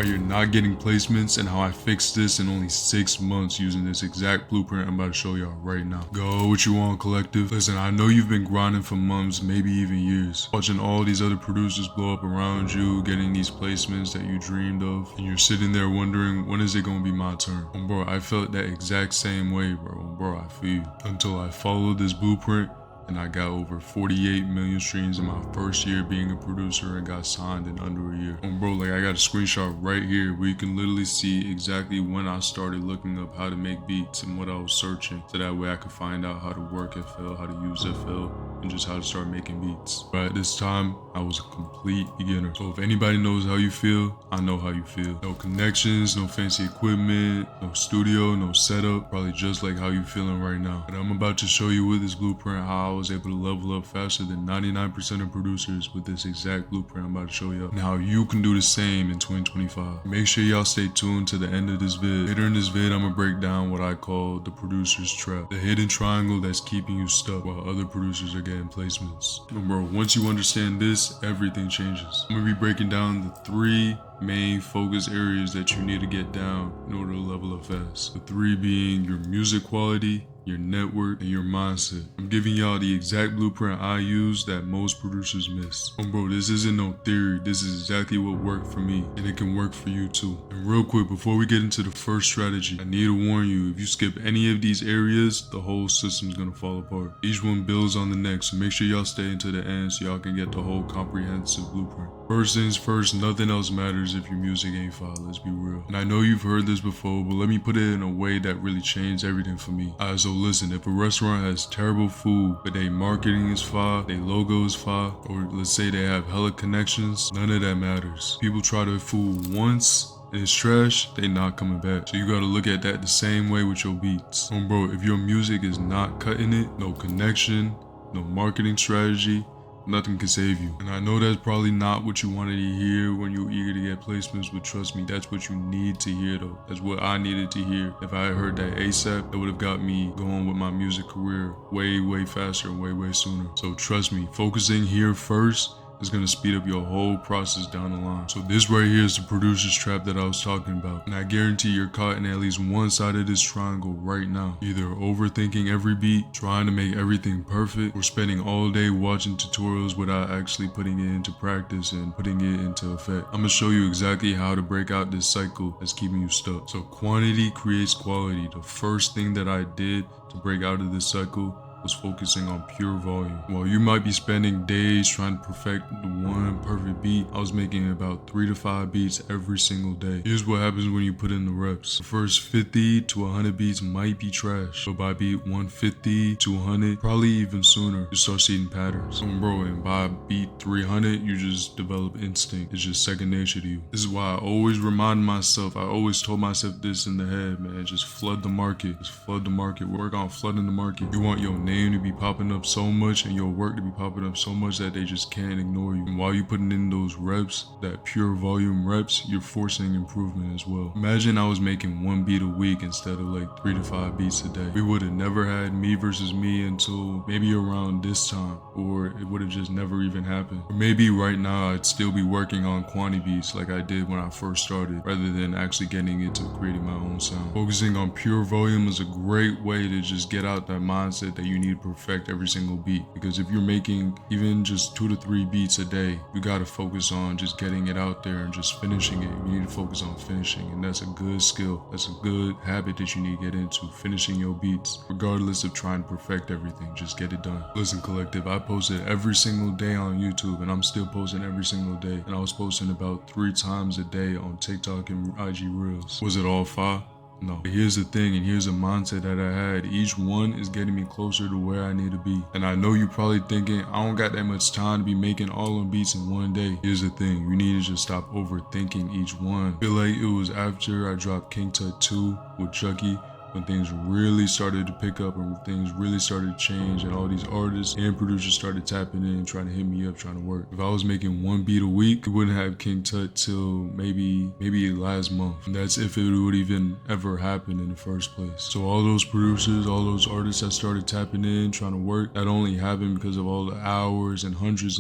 why you're not getting placements, and how I fixed this in only 6 months using this exact blueprint I'm about to show y'all right now. Go what you want, collective. Listen, I know you've been grinding for months, maybe even years, watching all these other producers blow up around you, getting these placements that you dreamed of, and you're sitting there wondering, when is it gonna be my turn? Bro, I felt that exact same way, bro, I feel you. Until I followed this blueprint, and I got over 48 million streams in my first year being a producer and got signed in under a year. Bro, like I got a screenshot right here where you can literally see exactly when I started looking up how to make beats and what I was searching, so that way I could find out how to work FL, how to use FL, and just how to start making beats. But at this time, I was a complete beginner. So if anybody knows how you feel, I know how you feel. No connections, no fancy equipment, no studio, no setup, probably just like how you feeling right now. But I'm about to show you with this blueprint how I was able to level up faster than 99% of producers with this exact blueprint I'm about to show you. And how you can do the same in 2025. Make sure y'all stay tuned to the end of this vid. Later in this vid, I'm gonna break down what I call the producer's trap. The hidden triangle that's keeping you stuck while other producers are getting placements. And bro, once you understand this, everything changes. I'm gonna be breaking down the 3 main focus areas that you need to get down in order to level up fast. The 3 being your music quality, your network, and your mindset. I'm giving y'all the exact blueprint I use that most producers miss. Bro, this isn't no theory. This is exactly what worked for me, and it can work for you too. And real quick, before we get into the first strategy, I need to warn you, if you skip any of these areas, the whole system's gonna fall apart. Each one builds on the next, so make sure y'all stay until the end so y'all can get the whole comprehensive blueprint. First things first, nothing else matters if your music ain't fire, let's be real. And I know you've heard this before, but let me put it in a way that really changed everything for me. So listen, if a restaurant has terrible food, but their marketing is fire, their logo is fire, or let's say they have hella connections, none of that matters. People try their food once, and it's trash, they not coming back. So you gotta look at that the same way with your beats. Bro, if your music is not cutting it, no connection, no marketing strategy, nothing can save you. And I know that's probably not what you wanted to hear when you're eager to get placements, but trust me, that's what you need to hear though. That's what I needed to hear. If I had heard that ASAP, that would have got me going with my music career way faster and way sooner. So trust me, focusing here first is going to speed up your whole process down the line. So this right here is the producer's trap that I was talking about. And I guarantee you're caught in at least one side of this triangle right now. Either overthinking every beat, trying to make everything perfect, or spending all day watching tutorials without actually putting it into practice and putting it into effect. I'm going to show you exactly how to break out this cycle that's keeping you stuck. So quantity creates quality. The first thing that I did to break out of this cycle was focusing on pure volume. While you might be spending days trying to perfect the one perfect beat, I was making about 3 to 5 beats every single day. Here's what happens when you put in the reps. The first 50 to 100 beats might be trash, but by beat 150 to 100, probably even sooner, you start seeing patterns. Bro, and by beat 300, you just develop instinct. It's just second nature to you. This is why I always remind myself, I always told myself this in the head, man, just flood the market. Just flood the market. Work on flooding the market. You want your name to be popping up so much and your work to be popping up so much that they just can't ignore you. And while you're putting in those reps, that pure volume reps, you're forcing improvement as well. Imagine I was making 1 beat a week instead of like 3 to 5 beats a day. We would have never had me versus me until maybe around this time, or it would have just never even happened. Or maybe right now I'd still be working on quantity beats like I did when I first started, rather than actually getting into creating my own sound. Focusing on pure volume is a great way to just get out that mindset that you need to perfect every single beat. Because if you're making even just 2 to 3 beats a day, you gotta focus on just getting it out there and just finishing it. You need to focus on finishing, and that's a good skill. That's a good habit that you need to get into, finishing your beats, regardless of trying to perfect everything. Just get it done. Listen, collective, I posted every single day on YouTube, and I'm still posting every single day. And I was posting about 3 times a day on TikTok and IG Reels. Was it all fire? No. But here's the thing, and here's a mindset that I had. Each one is getting me closer to where I need to be. And I know you're probably thinking, I don't got that much time to be making all them beats in one day. Here's the thing, you need to just stop overthinking each one. I feel like it was after I dropped King Tut 2 with Chucky, when things really started to pick up and things really started to change, and all these artists and producers started tapping in, trying to hit me up, trying to work. If I was making one beat a week, we wouldn't have King Tut till maybe last month. And that's if it would even ever happen in the first place. So all those producers, all those artists that started tapping in, trying to work, that only happened because of all the hours and hundreds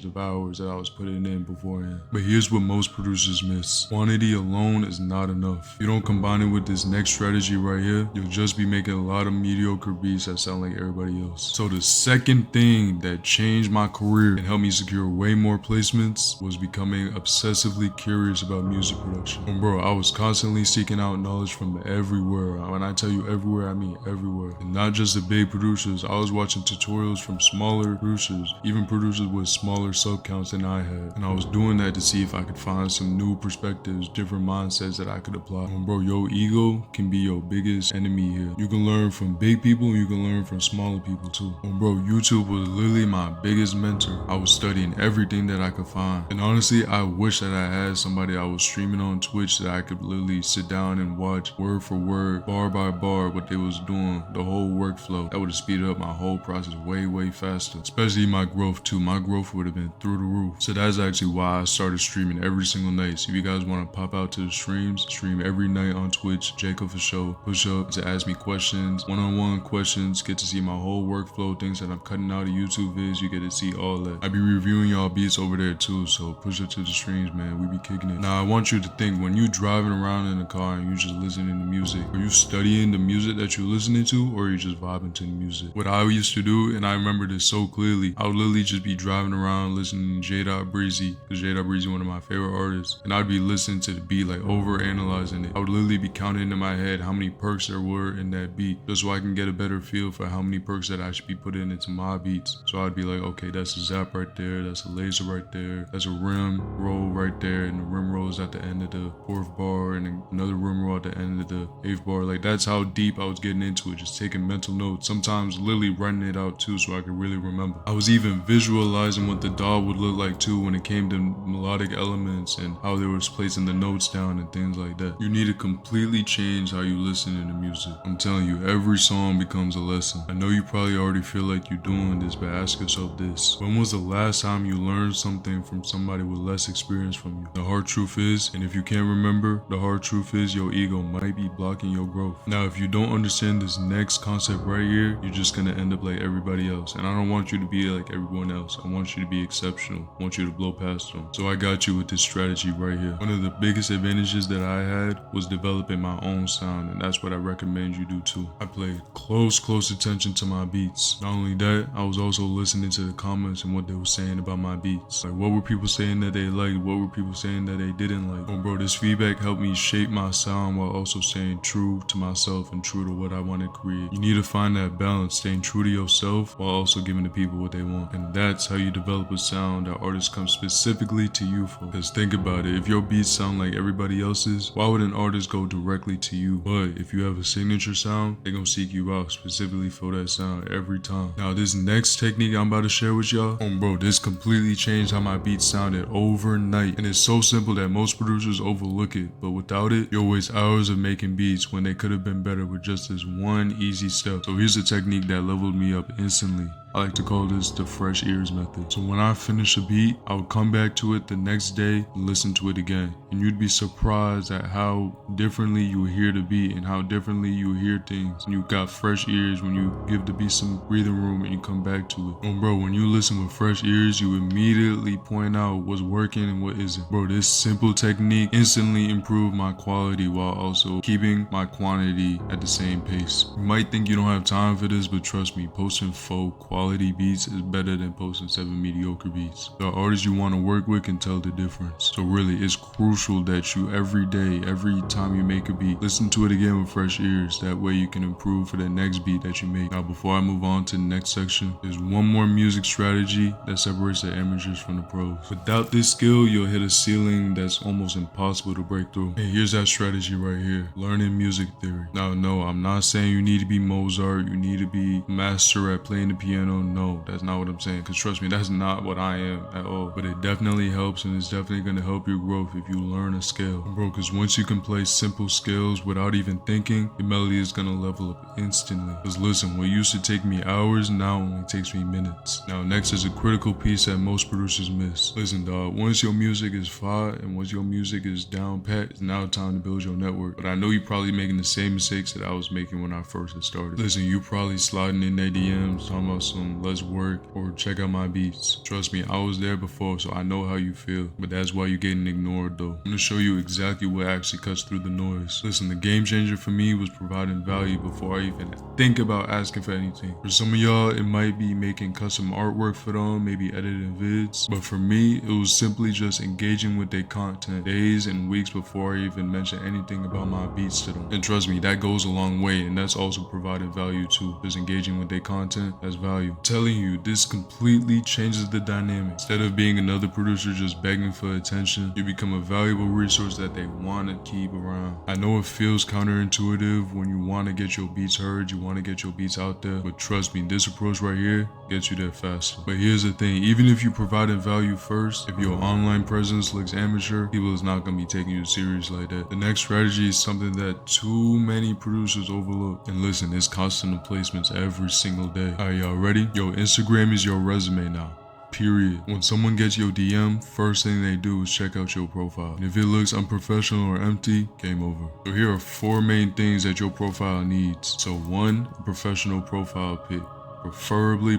of hours that I was putting in beforehand. But here's what most producers miss. Quantity alone is not enough. If you don't combine it with this next strategy right here, you'll just be making a lot of mediocre beats that sound like everybody else. So the second thing that changed my career and helped me secure way more placements was becoming obsessively curious about music production. And bro, I was constantly seeking out knowledge from everywhere. When I tell you everywhere, I mean everywhere. And not just the big producers. I was watching tutorials from smaller producers, even producers with smaller sub counts than I had. And I was doing that to see if I could find some new perspectives, different mindsets that I could apply. And bro, your ego can be your biggest enemy here. You can learn from big people, you can learn from smaller people too. And bro, YouTube was literally my biggest mentor. I was studying everything that I could find. And honestly, I wish that I had somebody I was streaming on Twitch that I could literally sit down and watch word for word, bar by bar, what they was doing, the whole workflow. That would have speeded up my whole process way faster. Especially my growth too. My growth would have been through the roof. So that's actually why I started streaming every single night. So if you guys want to pop out to the streams, stream every night on Twitch, Jayco for show. Push up to ask me questions, one-on-one questions, get to see my whole workflow, things that I'm cutting out of YouTube vids, you get to see all that. I be reviewing y'all beats over there too, so push up to the streams, man. We be kicking it. Now I want you to think, when you driving around in a car and you just listening to music, are you studying the music that you're listening to, or are you just vibing to the music? What I used to do, and I remember this so clearly, I would literally just be driving around listening to Breezy, because Breezy one of my favorite artists, and I'd be listening to the beat, like over analyzing it. I would literally be counting in my head how many perks there were in that beat, just so I can get a better feel for how many perks that I should be putting into my beats. So I'd be like, okay, that's a zap right there, that's a laser right there, that's a rim roll right there, and the rim roll is at the end of the 4th bar, and then another rim roll at the end of the 8th bar. Like, that's how deep I was getting into it, just taking mental notes, sometimes literally writing it out too so I could really remember. I was even visualizing what the DAW would look like too when it came to melodic elements and how they was placing the notes down and things like that. You need to completely change how you listen to music. I'm telling you, every song becomes a lesson. I know you probably already feel like you're doing this, but ask yourself this: when was the last time you learned something from somebody with less experience from you? The hard truth is, and if you can't remember, the hard truth is your ego might be blocking your growth. Now, if you don't understand this next concept right here, you're just gonna end up like everybody else. And I don't want you to be like everyone else. I want you to be exceptional. I want you to blow past them. So I got you with this strategy right here. One of the biggest advantages that I had was developing my own sound, and that's what I recommend you do too. I paid close attention to my beats. Not only that, I was also listening to the comments and what they were saying about my beats. Like, what were people saying that they liked? What were people saying that they didn't like? Oh bro, this feedback helped me shape my sound while also staying true to myself and true to what I want to create. You need to find that balance, staying true to yourself while also giving the people what they want. And that's how you develop a sound that artists come specifically to you for. Because think about it, if your beats sound like everybody else's, why would an artist go directly to you? But if you have a signature sound, they're gonna seek you out specifically for that sound every time. Now this next technique I'm about to share with y'all, bro, this completely changed how my beats sounded overnight. And it's so simple that most producers overlook it, but without it, you'll waste hours of making beats when they could have been better with just this one easy step. So here's a technique that leveled me up instantly. I like to call this the fresh ears method. So when I finish a beat, I would come back to it the next day and listen to it again. And you'd be surprised at how differently you hear the beat and how differently you hear things. And you got fresh ears when you give the beat some breathing room and you come back to it. Bro, when you listen with fresh ears, you immediately point out what's working and what isn't. Bro, this simple technique instantly improved my quality while also keeping my quantity at the same pace. You might think you don't have time for this, but trust me, posting faux quality beats is better than posting 7 mediocre beats. The artists you want to work with can tell the difference. So really, it's crucial that you every day, every time you make a beat, listen to it again with fresh ears. That way you can improve for the next beat that you make. Now, before I move on to the next section, there's one more music strategy that separates the amateurs from the pros. Without this skill, you'll hit a ceiling that's almost impossible to break through. And here's that strategy right here: learning music theory. Now, no, I'm not saying you need to be Mozart, you need to be master at playing the piano, professional. No, that's not what I'm saying. Cause trust me, that's not what I am at all. But it definitely helps, and it's definitely gonna help your growth if you learn a scale. Bro, cause once you can play simple scales without even thinking, your melody is gonna level up instantly. Cause listen, what used to take me hours now only takes me minutes. Now next is a critical piece that most producers miss. Listen dog, once your music is fire and once your music is down pat, it's now time to build your network. But I know you're probably making the same mistakes that I was making when I first had started. Listen, you probably sliding in their DMs talking about some let's work or check out my beats. Trust me, I was there before, so I know how you feel. But that's why you're getting ignored though. I'm gonna show you exactly what actually cuts through the noise. Listen, the game changer for me was providing value before I even think about asking for anything. For some of y'all, it might be making custom artwork for them, maybe editing vids. But for me, it was simply just engaging with their content days and weeks before I even mention anything about my beats to them. And trust me, that goes a long way, and that's also providing value too. Just engaging with their content, that's value. I'm telling you, this completely changes the dynamic. Instead of being another producer just begging for attention, you become a valuable resource that they want to keep around. I know it feels counterintuitive when you want to get your beats heard, you want to get your beats out there, but trust me, this approach right here gets you there faster. But here's the thing, even if you provided value first, if your online presence looks amateur, people is not going to be taking you serious like that. The next strategy is something that too many producers overlook. And listen, it's constant placements every single day. Alright, y'all ready? Yo, Instagram is your resume now. Period. When someone gets your DM, first thing they do is check out your profile. And if it looks unprofessional or empty, game over. So here are 4 main things that your profile needs. So 1, a professional profile pic. Preferably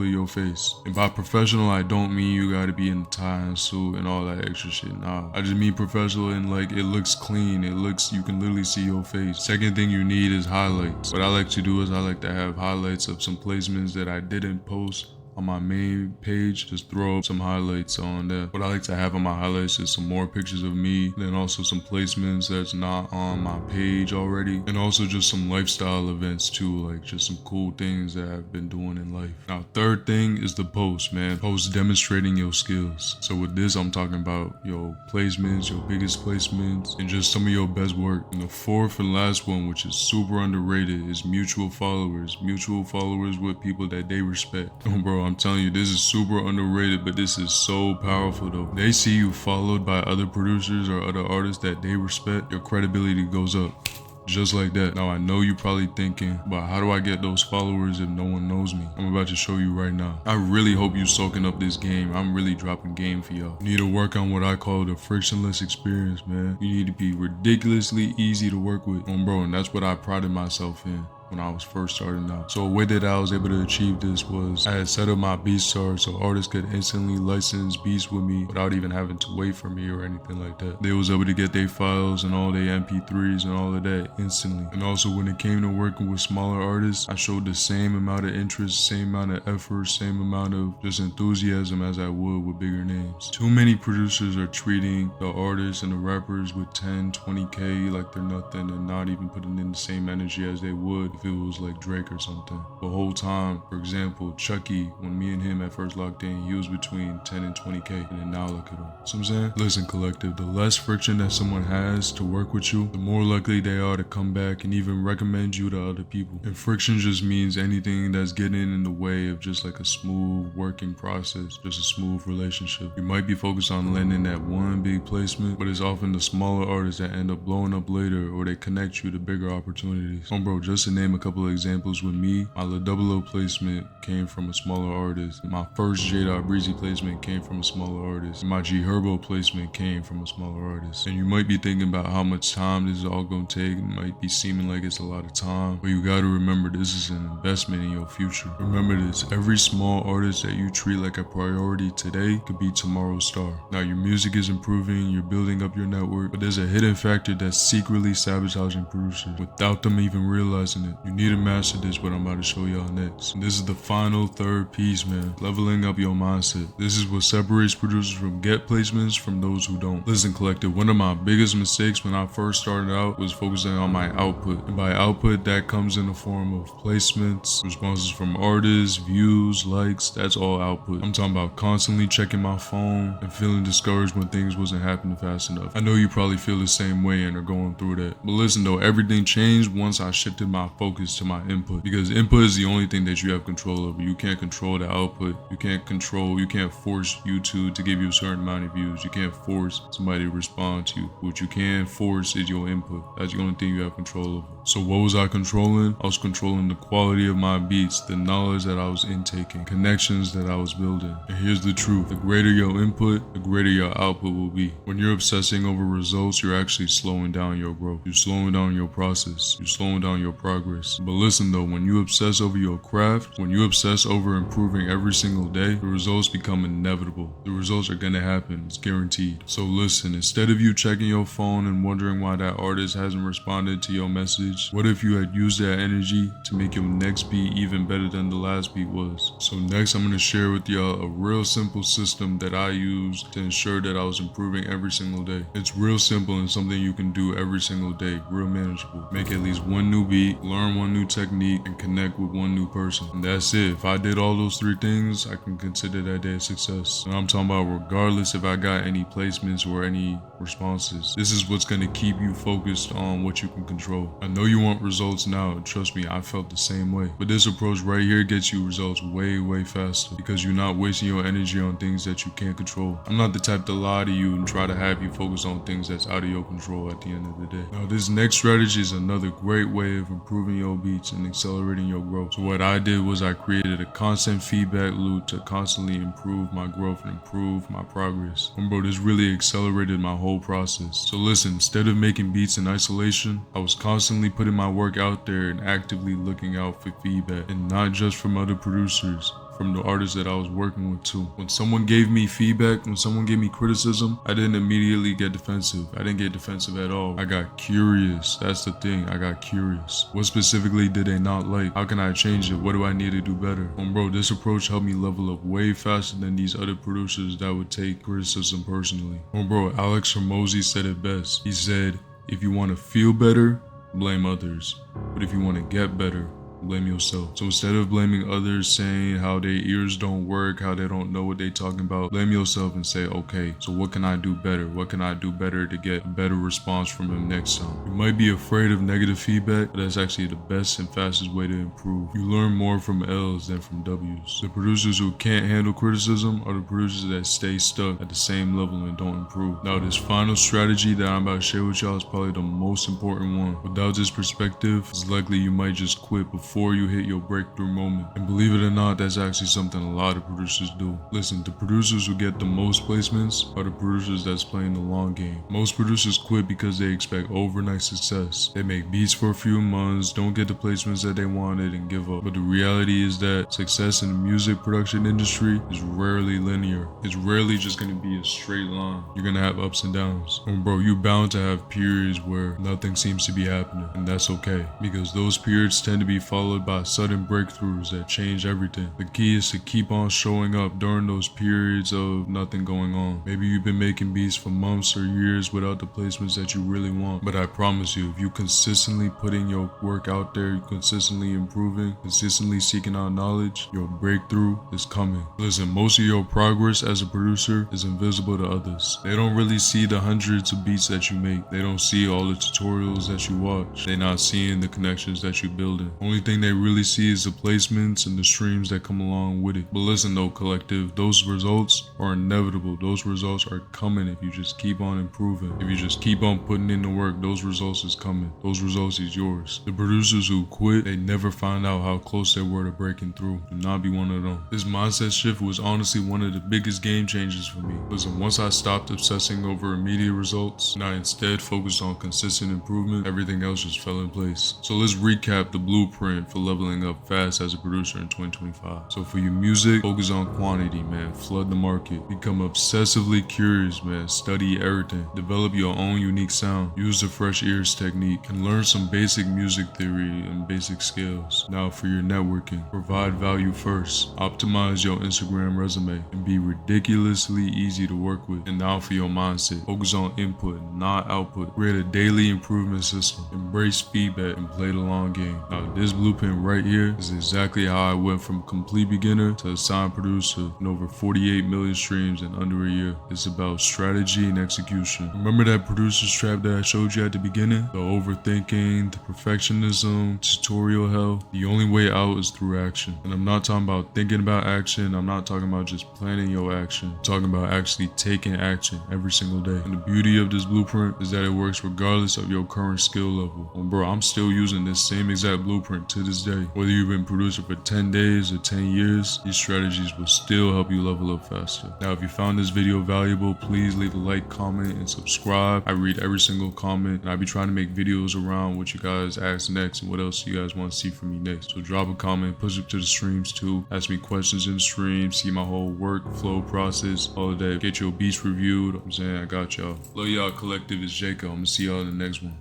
your face. And by professional, I don't mean you gotta be in a tie and suit and all that extra shit. Nah, I just mean professional and like it looks clean. You can literally see your face. Second thing you need is highlights. What I like to do is I like to have highlights of some placements that I didn't post on my main page. Just throw up some highlights on there. What I like to have on my highlights is some more pictures of me, then also some placements that's not on my page already, and also just some lifestyle events too, like just some cool things that I've been doing in life. Now third thing is the post, man. Post demonstrating your skills. So with this, I'm talking about your placements, your biggest placements, and just some of your best work. And the fourth and last one, which is super underrated, is mutual followers. Mutual followers with people that they respect. Oh bro, I'm telling you, this is super underrated, but this is so powerful though. They see you followed by other producers or other artists that they respect, your credibility goes up. Just like that. Now I know you're probably thinking, but how do I get those followers if no one knows me? I'm about to show you right now. I really hope you soaking up this game. I'm really dropping game for y'all. You need to work on what I call the frictionless experience, man. You need to be ridiculously easy to work with. Bro, and that's what I prided myself in when I was first starting out. So a way that I was able to achieve this was I had set up my BeatStars so artists could instantly license beats with me without even having to wait for me or anything like that. They was able to get their files and all their MP3s and all of that instantly. And also when it came to working with smaller artists, I showed the same amount of interest, same amount of effort, same amount of just enthusiasm as I would with bigger names. Too many producers are treating the artists and the rappers with 10, 20K like they're nothing and not even putting in the same energy as they would if it was like Drake or something. The whole time, for example, Chucky, when me and him at first locked in, he was between 10 and 20K, and then now look at him. So I'm saying, listen collective, the less friction that someone has to work with you, the more likely they are to come back and even recommend you to other people. And friction just means anything that's getting in the way of just like a smooth working process, just a smooth relationship. You might be focused on landing that one big placement, but it's often the smaller artists that end up blowing up later, or they connect you to bigger opportunities. Bro, just to name a couple of examples with me, my La Double O placement came from a smaller artist. My first J.Breezy placement came from a smaller artist. My G Herbo placement came from a smaller artist. And you might be thinking about how much time this is all gonna take. It might be seeming like it's a lot of time, but you gotta remember this is an investment in your future. Remember this, every small artist that you treat like a priority today could be tomorrow's star. Now your music is improving, you're building up your network, but there's a hidden factor that's secretly sabotaging producers without them even realizing it. You need to master this, what I'm about to show y'all next. And this is the final third piece, man. Leveling up your mindset. This is what separates producers from get placements from those who don't. Listen collective, one of my biggest mistakes when I first started out was focusing on my output. And by output, that comes in the form of placements, responses from artists, views, likes, that's all output. I'm talking about constantly checking my phone and feeling discouraged when things wasn't happening fast enough. I know you probably feel the same way and are going through that. But listen though, everything changed once I shifted my focus focus to my input, because input is the only thing that you have control over. You can't control the output. You can't force YouTube to give you a certain amount of views. You can't force somebody to respond to you. What you can force is your input. That's the only thing you have control over. So what was I controlling? I was controlling the quality of my beats, the knowledge that I was intaking, connections that I was building. And here's the truth: the greater your input, the greater your output will be. When you're obsessing over results, you're actually slowing down your growth. You're slowing down your process. You're slowing down your progress. But listen though, when you obsess over your craft, when you obsess over improving every single day, the results become inevitable. The results are gonna happen. It's guaranteed. So listen, instead of you checking your phone and wondering why that artist hasn't responded to your message, what if you had used that energy to make your next beat even better than the last beat was? So next, I'm gonna share with y'all a real simple system that I use to ensure that I was improving every single day. It's real simple and something you can do every single day, real manageable. Make at least one new beat, learn one new technique, and connect with one new person. And that's it. If I did all those three things, I can consider that day a success. And I'm talking about regardless if I got any placements or any responses. This is what's gonna keep you focused on what you can control. I know you want results now. Trust me, I felt the same way. But this approach right here gets you results way faster, because you're not wasting your energy on things that you can't control. I'm not the type to lie to you and try to have you focus on things that's out of your control at the end of the day. Now, this next strategy is another great way of improving your beats and accelerating your growth. So what I did was I created a constant feedback loop to constantly improve my growth and improve my progress. And bro, this really accelerated my whole process. So listen, instead of making beats in isolation, I was constantly putting my work out there and actively looking out for feedback, and not just from other producers, from the artists that I was working with too. When someone gave me feedback, when someone gave me criticism, I didn't immediately get defensive. I didn't get defensive at all. I got curious. That's the thing. I got curious. What specifically did they not like? How can I change it? What do I need to do better? Bro, this approach helped me level up way faster than these other producers that would take criticism personally. Bro, Alex Hormozy said it best. He said, if you want to feel better, blame others. But if you want to get better, blame yourself. So instead of blaming others, saying how their ears don't work, how they don't know what they're talking about, blame yourself and say, okay, so what can I do better? What can I do better to get a better response from him next time? You might be afraid of negative feedback, but that's actually the best and fastest way to improve. You learn more from L's than from W's. The producers who can't handle criticism are the producers that stay stuck at the same level and don't improve. Now, this final strategy that I'm about to share with y'all is probably the most important one. Without this perspective, it's likely you might just quit before you hit your breakthrough moment. And believe it or not, that's actually something a lot of producers do. Listen, the producers who get the most placements are the producers that's playing the long game. Most producers quit because they expect overnight success. They make beats for a few months, don't get the placements that they wanted, and give up. But the reality is that success in the music production industry is rarely linear. It's rarely just going to be a straight line. You're going to have ups and downs. And bro, you're bound to have periods where nothing seems to be happening. And that's okay, because those periods tend to be followed by sudden breakthroughs that change everything. The key is to keep on showing up during those periods of nothing going on. Maybe you've been making beats for months or years without the placements that you really want, but I promise you, if you consistently putting your work out there, you consistently improving, consistently seeking out knowledge, your breakthrough is coming. Listen, most of your progress as a producer is invisible to others. They don't really see the hundreds of beats that you make. They don't see all the tutorials that you watch. They're not seeing the connections that you're building. Only thing they really see is the placements and the streams that come along with it. But listen though, collective, those results are inevitable. Those results are coming if you just keep on improving. If you just keep on putting in the work, those results is coming. Those results is yours. The producers who quit, they never find out how close they were to breaking through. Do not be one of them. This mindset shift was honestly one of the biggest game changers for me. Listen, once I stopped obsessing over immediate results and I instead focused on consistent improvement, everything else just fell in place. So let's recap the blueprint for leveling up fast as a producer in 2025. So for your music, focus on quantity, man. Flood the market. Become obsessively curious, man. Study everything. Develop your own unique sound. Use the fresh ears technique and learn some basic music theory and basic skills. Now for your networking, provide value first. Optimize your Instagram resume and be ridiculously easy to work with. And now for your mindset, focus on input, not output. Create a daily improvement system. Embrace feedback and play the long game. Now this blueprint blueprint right here is exactly how I went from complete beginner to a signed producer in over 48 million streams in under a year. It's about strategy and execution. Remember that producer's trap that I showed you at the beginning? The overthinking, the perfectionism, tutorial hell. The only way out is through action. And I'm not talking about thinking about action. I'm not talking about just planning your action. I'm talking about actually taking action every single day. And the beauty of this blueprint is that it works regardless of your current skill level. Well, bro, I'm still using this same exact blueprint to this day. Whether you've been producing for 10 days or 10 years, these strategies will still help you level up faster. Now, if you found this video valuable, please leave a like, comment, and subscribe. I read every single comment, and I'll be trying to make videos around what you guys ask next and what else you guys want to see from me next. So drop a comment, push up to the streams too, ask me questions in the stream, see my whole workflow process, all of that. Get your beats reviewed. I'm saying I got y'all. Love y'all, collective. It's Jayco. I'm gonna see y'all in the next one.